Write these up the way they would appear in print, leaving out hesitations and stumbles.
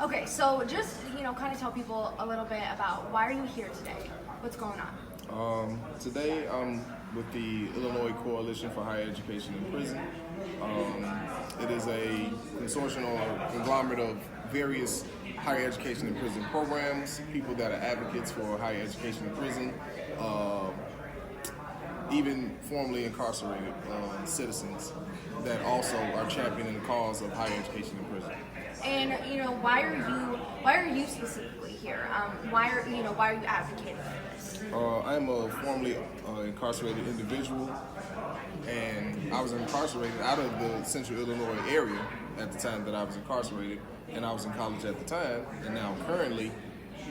Okay, so just, kind of tell people a little bit about why are you here today? What's going on? Today I'm with the Illinois Coalition for Higher Education in Prison. It is a consortium or conglomerate of various higher education in prison programs, people that are advocates for higher education in prison, even formerly incarcerated citizens that also are championing the cause of higher education in prison. And why are you specifically here? Why are you advocating for this? I'm a formerly incarcerated individual, and I was incarcerated out of the Central Illinois area at the time that I was incarcerated, and I was in college at the time, and now currently,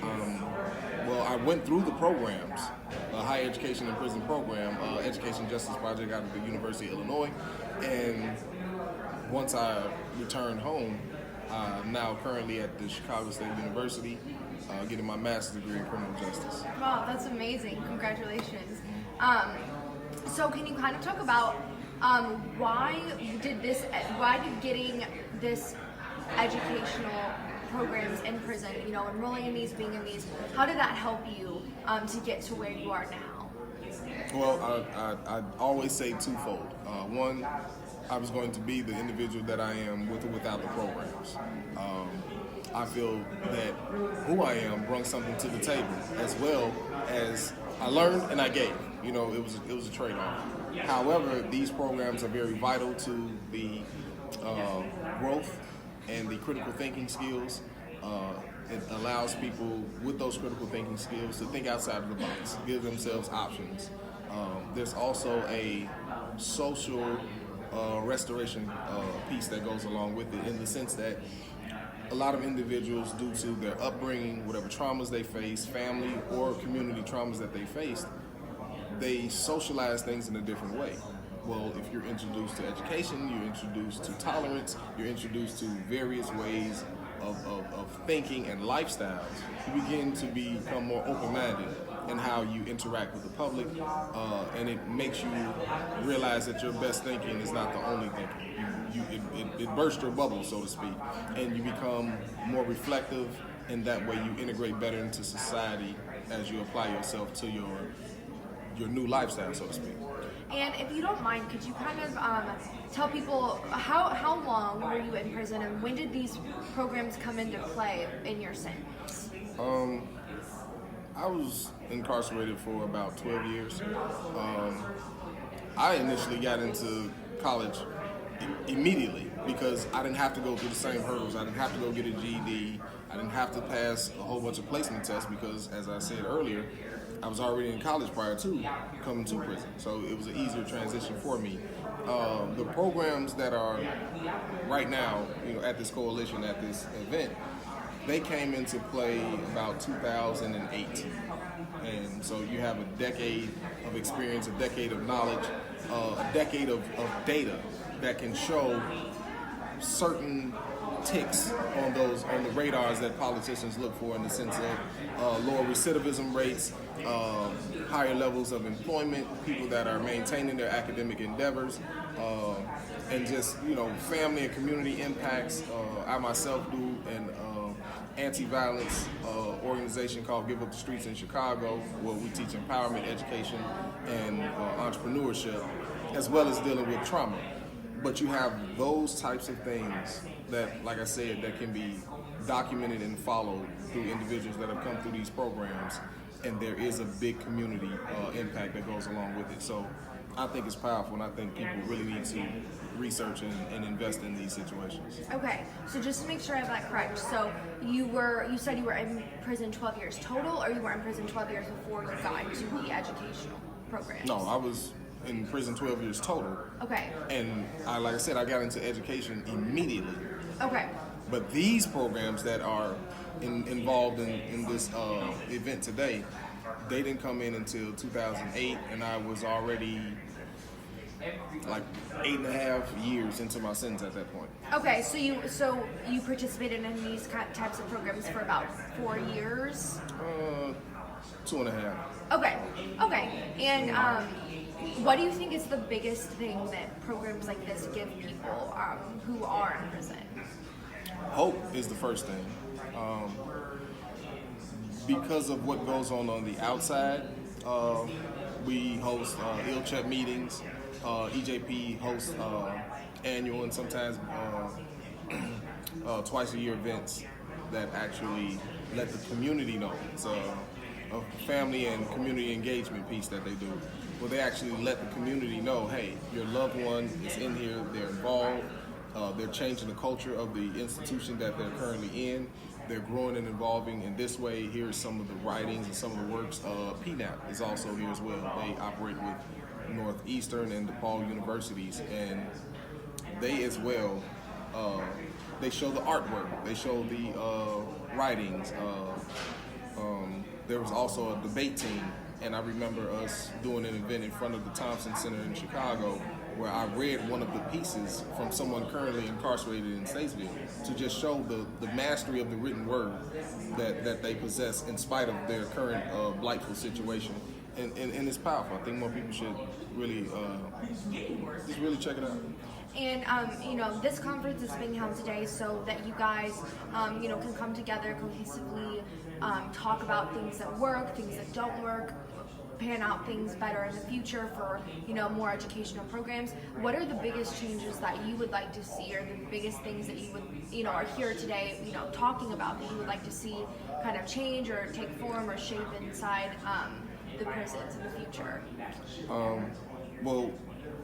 I went through the programs, a higher education in prison program, Education Justice Project out of the University of Illinois, and once I returned home, I'm now currently at the Chicago State University, getting my master's degree in criminal justice. Wow, that's amazing! Congratulations. So can you kind of talk about why did getting this educational programs in prison, enrolling in these, being in these, how did that help you to get to where you are now? Well, I always say twofold. One, I was going to be the individual that I am with or without the programs. I feel that who I am brings something to the table, as well as I learned and I gave. It was a trade-off. However, these programs are very vital to the growth and the critical thinking skills. It allows people with those critical thinking skills to think outside of the box, give themselves options. There's also a social restoration piece that goes along with it, in the sense that a lot of individuals, due to their upbringing, whatever traumas they face, family or community traumas that they faced, they socialize things in a different way. Well, if you're introduced to education, you're introduced to tolerance, you're introduced to various ways of thinking and lifestyles, you begin to become more open-minded in how you interact with the public, and it makes you realize that your best thinking is not the only thinking. It bursts your bubble, so to speak, and you become more reflective, and that way you integrate better into society as you apply yourself to your new lifestyle, so to speak. And if you don't mind, could you kind of tell people how long were you in prison, and when did these programs come into play in your sentence? I was incarcerated for about 12 years. I initially got into college immediately because I didn't have to go through the same hurdles. I didn't have to go get a GED. I didn't have to pass a whole bunch of placement tests because, as I said earlier, I was already in college prior to coming to prison. So it was an easier transition for me. The programs that are right now, at this coalition, at this event, they came into play about 2008. And so you have a decade of experience, a decade of knowledge, a decade of data that can show certain ticks on the radars that politicians look for, in the sense of lower recidivism rates, higher levels of employment, people that are maintaining their academic endeavors, and just family and community impacts. I myself do an anti-violence organization called Give Up the Streets in Chicago, where we teach empowerment, education, and entrepreneurship, as well as dealing with trauma. But you have those types of things that, like I said, that can be documented and followed through individuals that have come through these programs, and there is a big community impact that goes along with it. So I think it's powerful, and I think people really need to research and invest in these situations. Okay, so just to make sure I have that correct, so you said you were in prison 12 years total, or you were in prison 12 years before you got into the educational programs? No, I was in prison 12 years total. Okay. And like I said, I got into education immediately. Okay. But these programs that are involved in this event today, they didn't come in until 2008, and I was already like 8.5 years into my sentence at that point. Okay, so you participated in these types of programs for about 4 years? 2.5. Okay, and what do you think is the biggest thing that programs like this give people who are in prison? Hope is the first thing. Because of what goes on the outside, we host ill-check meetings. EJP hosts annual and sometimes twice a year events that actually let the community know. It's a family and community engagement piece that they do, where they actually let the community know, hey, your loved one is in here, they're involved, they're changing the culture of the institution that they're currently in. They're growing and evolving in this way. Here's some of the writings and some of the works. PNAP is also here as well. They operate with Northeastern and DePaul universities, and they as well, they show the artwork, they show the writings. There was also a debate team, and I remember us doing an event in front of the Thompson Center in Chicago where I read one of the pieces from someone currently incarcerated in Statesville to just show the mastery of the written word that they possess in spite of their current blightful situation. And it's powerful. I think more people should really just really check it out. And this conference is being held today so that you guys, can come together cohesively, talk about things that work, things that don't work, pan out things better in the future for more educational programs. What are the biggest changes that you would like to see, or the biggest things that you would are here today talking about that you would like to see kind of change or take form or shape inside the prisons in the future? Well,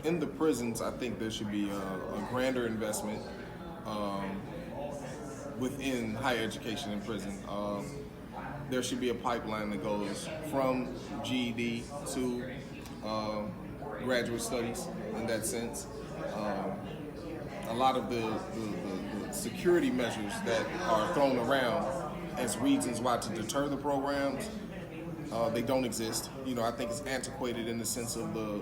in the prisons, I think there should be a grander investment within higher education in prison. There should be a pipeline that goes from GED to graduate studies in that sense. A lot of the security measures that are thrown around as reasons why to deter the programs, they don't exist. I think it's antiquated in the sense of the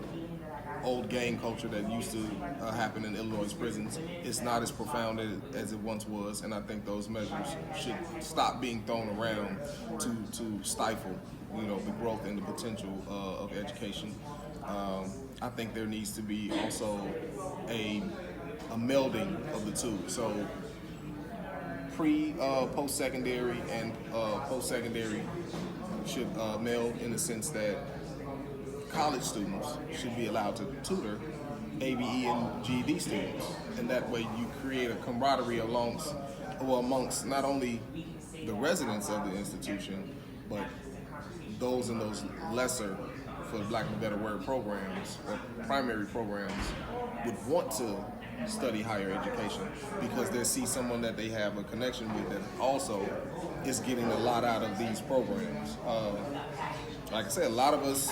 old gang culture that used to happen in Illinois prisons. It's not as profound as it once was, and I think those measures should stop being thrown around to stifle, the growth and the potential of education. I think there needs to be also a melding of the two. So post-secondary and post-secondary should meld in the sense that college students should be allowed to tutor ABE and GED students, and that way you create a camaraderie amongst not only the residents of the institution, but those in those lesser, for lack of a better word, programs or primary programs would want to study higher education because they see someone that they have a connection with that also is getting a lot out of these programs. Like I said, a lot of us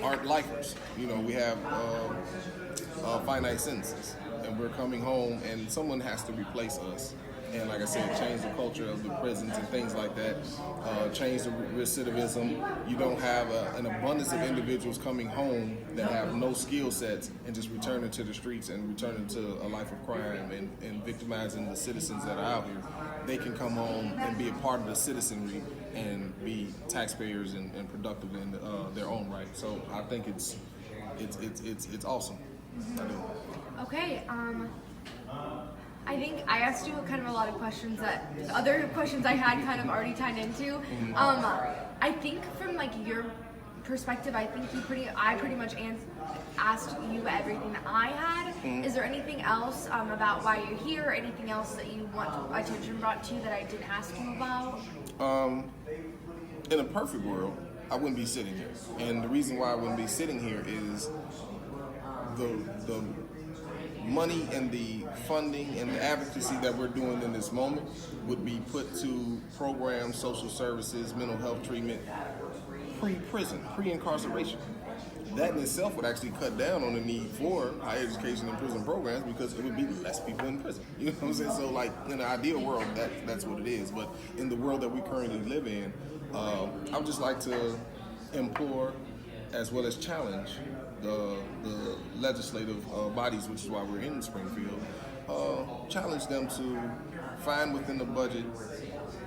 aren't lifers. We have finite sentences, and we're coming home, and someone has to replace us. And like I said, change the culture of the prisons and things like that. Change the recidivism. You don't have an abundance of individuals coming home that have no skill sets and just returning to the streets and returning to a life of crime and victimizing the citizens that are out here. They can come home and be a part of the citizenry and be taxpayers and productive in their own right. So I think it's awesome. I do. Okay. I think I asked you kind of a lot of questions that other questions I had kind of already tied into. I think from your perspective, I think I pretty much asked you everything that I had. Is there anything else about why you're here, or anything else that you want attention brought to you that I didn't ask you about? In a perfect world, I wouldn't be sitting here. And the reason why I wouldn't be sitting here is the money and the funding and the advocacy that we're doing in this moment would be put to programs, social services, mental health treatment, pre-prison, pre-incarceration. That in itself would actually cut down on the need for higher education and prison programs because it would be less people in prison. You know what I'm saying? So in the ideal world, that's what it is. But in the world that we currently live in, I would just like to implore as well as challenge the legislative bodies, which is why we're in Springfield, challenge them to find within the budget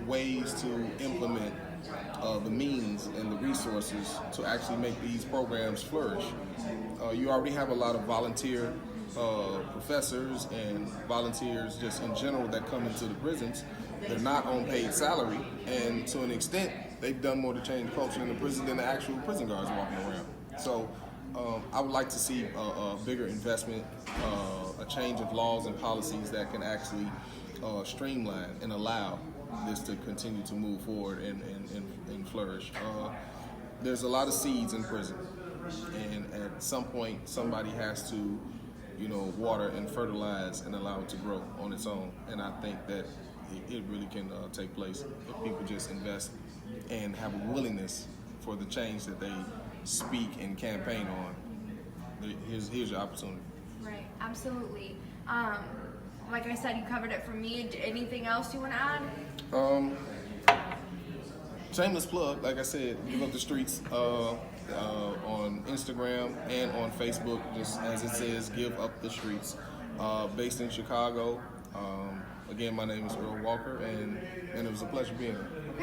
ways to implement the means and the resources to actually make these programs flourish. You already have a lot of volunteer professors and volunteers just in general that come into the prisons, They're not on paid salary, and to an extent, they've done more to change culture in the prison than the actual prison guards walking around. So I would like to see a bigger investment, a change of laws and policies that can actually streamline and allow this to continue to move forward and flourish. There's a lot of seeds in prison, and at some point, somebody has to, water and fertilize and allow it to grow on its own. And I think that it really can take place if people just invest and have a willingness for the change that they speak and campaign on. Here's your opportunity. Right, absolutely. Like I said, you covered it for me. Anything else you want to add? Shameless plug, like I said, Give Up the Streets on Instagram and on Facebook, just as it says, Give Up the Streets. Based in Chicago. Again, my name is Earl Walker, and it was a pleasure being here. Okay.